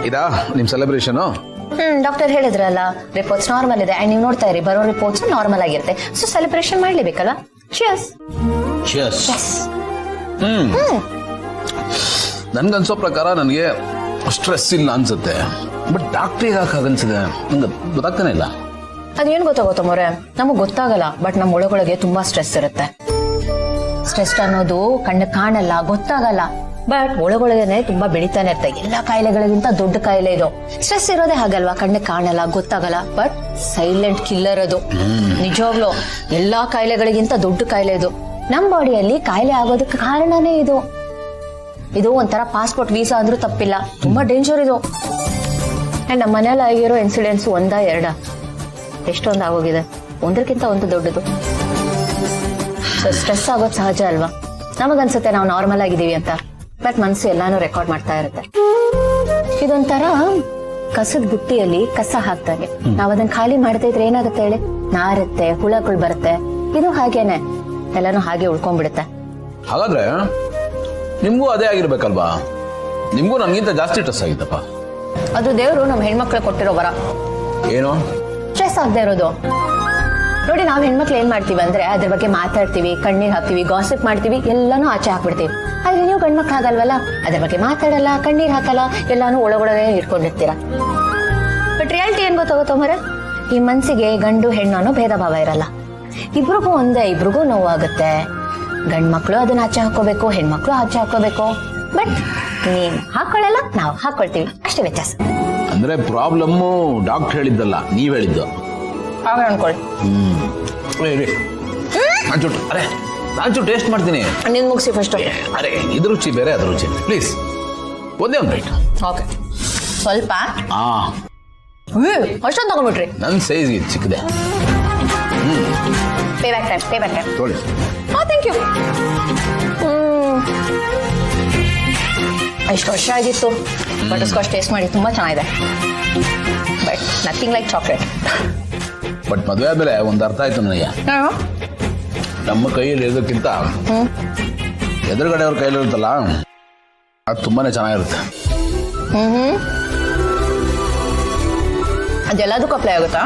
ಇದಾ ನಿಮ್ celebration? Doctor ಹೇಳಿದ್ರಲ್ಲ ರಿಪೋರ್ಟ್ಸ್ ನಾರ್ಮಲ್ ಇದೆ ಅಂಡ್ ನೀವು ನೋಡ್ತಾ ಇರಿ ಬರೋ ರಿಪೋರ್ಟ್ಸ್ ನಾರ್ಮಲ್ ಆಗಿರುತ್ತೆ. ಸೊ ಸೆಲೆಬ್ರೇಷನ್ ಮಾಡ್ಲೇಬೇಕಲ್ಲ. ಚಿಯರ್ಸ್. ಚಿಯರ್ಸ್. ನನ್ಗನ್ಸೋ ಪ್ರಕಾರ ನನಗೆ ಸ್ಟ್ರೆಸ್ ಇಲ್ಲ ಅನ್ಸುತ್ತೆ, ಬಟ್ ಡಾಕ್ಟ್ರಿಗೆ ಹಾಗನ್ಸಿದೆ ನಂಗೆ ಗೊತ್ತಾಗ್ತಾನೆ ಇಲ್ಲ. ಅದೇನ್ ಗೊತ್ತಾಗುತ್ತೋ ಮೊರೆ, ನಮಗ್ ಗೊತ್ತಾಗಲ್ಲ, ಬಟ್ ನಮ್ ಒಳಗೊಳಗೆ ತುಂಬಾ ಸ್ಟ್ರೆಸ್ ಇರುತ್ತೆ. ಸ್ಟ್ರೆಸ್ ಅನ್ನೋದು ಕಣ್ಣು ಕಾಣಲ್ಲ, ಗೊತ್ತಾಗಲ್ಲ, ಬಟ್ ಒಳಗೊಳಗನೆ ತುಂಬಾ ಬೆಳಿತಾನೆ ಇರುತ್ತೆ. ಎಲ್ಲಾ ಕಾಯಿಲೆಗಳಿಗಿಂತ ದೊಡ್ಡ ಕಾಯಿಲೆ ಇದು. ಸ್ಟ್ರೆಸ್ ಇರೋದೇ ಹಾಗಲ್ವಾ, ಕಣ್ಣು ಕಾಣಲ್ಲ, ಗೊತ್ತಾಗಲ್ಲ, ಬಟ್ ಸೈಲೆಂಟ್ ಕಿಲ್ಲರ್ ಅದು. ನಿಜವಾಗ್ಲು ಎಲ್ಲಾ ಕಾಯಿಲೆಗಳಿಗಿಂತ ದೊಡ್ಡ ಕಾಯಿಲೆ ಇದು. ನಮ್ ಬಾಡಿಯಲ್ಲಿ ಕಾಯಿಲೆ ಆಗೋದಕ್ಕೆ ಕಾರಣನೇ ಇದು. ಇದು ಒಂಥರ ಪಾಸ್ಪೋರ್ಟ್ ವೀಸಾ ಅಂದ್ರೂ ತಪ್ಪಿಲ್ಲ, ತುಂಬಾ ಡೇಂಜರ್ ಇದು. ಅಂಡ್ ನಮ್ಮ ಮನೇಲಿ ಆಗಿರೋ ಇನ್ಸಿಡೆಂಟ್ಸ್ ಒಂದಾ ಎರಡ, ಎಷ್ಟೊಂದು ಆಗೋಗಿದೆ, ಒಂದಕ್ಕಿಂತ ಒಂದು ದೊಡ್ಡದು. ಸೊ ಸ್ಟ್ರೆಸ್ ಆಗೋದು ಸಹಜ ಅಲ್ವಾ. ನಮಗನ್ಸುತ್ತೆ ನಾವು ನಾರ್ಮಲ್ ಆಗಿದೀವಿ ಅಂತ, ಬಟ್ ಮನಸ್ಸು ಎಲ್ಲಾನು ರೆಕಾರ್ಡ್ ಮಾಡ್ತಾ ಇರುತ್ತೆ. ಇದೊಂಥರ ಕಸದ ಬುಟ್ಟಿಯಲ್ಲಿ ಕಸ ಹಾಕ್ತಾಗೆ, ನಾವ್ ಅದನ್ನ ಖಾಲಿ ಮಾಡದೇ ಇದ್ರೆ ಏನಾಗುತ್ತೆ ಹೇಳಿ, ನಾರುತ್ತೆ, ಹುಳಗಳು ಬರುತ್ತೆ. ಇದು ಹಾಗೇನೆ, ಎಲ್ಲಾನು ಹಾಗೆ ಉಳ್ಕೊಂಡ್ಬಿಡುತ್ತೆ. ಹಾಗಾದ್ರೆ ನಿಮ್ಗೂ ಅದೇ ಆಗಿರ್ಬೇಕಲ್ವಾ? ನಿಮ್ಗೂ ನನ್ಗಿಂತ ಜಾಸ್ತಿ ಸ್ಟ್ರೆಸ್ ಆಗಿತ್ತಪ್ಪ. ಅದು ದೇವ್ರು ನಮ್ ಹೆಣ್ಮಕ್ಳು ಕೊಟ್ಟಿರೋ ವರ. ಏನು? ಸ್ಟ್ರೆಸ್ ಆಗದೆ ಇರೋದು. ನೋಡಿ, ನಾವ್ ಹೆಣ್ಮಕ್ಳು ಏನ್ ಮಾಡ್ತೀವಿ ಅಂದ್ರೆ ಅದ್ರ ಬಗ್ಗೆ ಮಾತಾಡ್ತೀವಿ, ಕಣ್ಣೀರ್ ಹಾಕ್ತಿವಿ, ಗಾಸಿಪ್ ಮಾಡ್ತೀವಿ, ಎಲ್ಲಾನು ಆಚೆ ಹಾಕ್ಬಿಡ್ತೀವಿ. ಆದ್ರೆ ನೀವು ಗಂಡ್ಮಕ್ಳು ಆಗಲ್ವಲ್ಲ, ಅದ್ರ ಬಗ್ಗೆ ಮಾತಾಡಲ್ಲ, ಕಣ್ಣೀರ್ ಹಾಕಲ್ಲ, ಎಲ್ಲಾನು ಒಳಗೊಳಗೆ ಇಟ್ಕೊಂಡಿರ್ತೀರ. ಬಟ್ ರಿಯಾಲಿಟಿ ಏನ್ ಗೊತ್ತಾಗುತ್ತೋ ಮರ, ಈ ಮನ್ಸಿಗೆ ಗಂಡು ಹೆಣ್ಣು ಅನ್ನೋ ಭೇದ ಭಾವ ಇರಲ್ಲ. ಇಬ್ರಿಗೂ ಒಂದೇ, ಇಬ್ರಿಗೂ ನೋವಾಗುತ್ತೆ. ಗಂಡ್ಮಕ್ಳು ಅದನ್ನ ಆಚೆ ಹಾಕೋಬೇಕು, ಹೆಣ್ಮಕ್ಳು ಆಚೆ ಹಾಕೋಬೇಕು. ಬಟ್ ನೀವ್ ಹಾಕೊಳ್ಳಲ್ಲ, ನಾವು ಹಾಕೊಳ್ತೀವಿ, ಅಷ್ಟೇ ವ್ಯತ್ಯಾಸ. ಅಂದ್ರೆ ಪ್ರಾಬ್ಲಮ್ಮು ಡಾಕ್ಟರ್ ಹೇಳಿದ್ದಲ್ಲ, ನೀವ್ ಹೇಳಿದ್ದು. ಆಗ ಅನ್ಕೊಳ್ಳಿ. ನಾನು ಟೇಸ್ಟ್ ಮಾಡ್ತೀನಿ. ನಿನ್ ಮುಗಿಸಿ ಫಸ್ಟ್. ಅರೆ ಇದು ರುಚಿ ಬೇರೆ, ಅದು ರುಚಿ. ಪ್ಲೀಸ್ ಒಂದೇ ಒಂದು ರೈಟ್. ಓಕೆ, ಸ್ವಲ್ಪ. ಅಷ್ಟೊಂದು ತಗೊಂಡ್ಬಿಟ್ರಿ. ನನ್ನ ಸೈಜ್ ಚಿಕ್ಕದೆ. Pay back time. ತೊಗೊಳ್ಳಿ. Thank you. ಇಷ್ಟು ವರ್ಷ ಆಗಿತ್ತು ಬಟರ್ ಸ್ಕಾಚ್ ಟೇಸ್ಟ್ ಮಾಡಿ, ತುಂಬಾ ಚೆನ್ನಾಗಿದೆ, but nothing like chocolate. But ಮದುವೆ ಆದ್ಮೇಲೆ ಒಂದು ಅರ್ಥ ಆಯ್ತು ನನಗೆ. ನಮ್ಮ ಕೈಯಲ್ಲಿ ಇರೋದಕ್ಕಿಂತ ಎದುರುಗಡೆ ಅವ್ರ ಕೈಯಲ್ಲಿ ಇರುತ್ತಲ್ಲ, ಅದು ತುಂಬಾನೇ ಚೆನ್ನಾಗಿರುತ್ತೆ. ಅದೆಲ್ಲದಕ್ಕೂ ಅಪ್ಲೈ ಆಗುತ್ತಾ?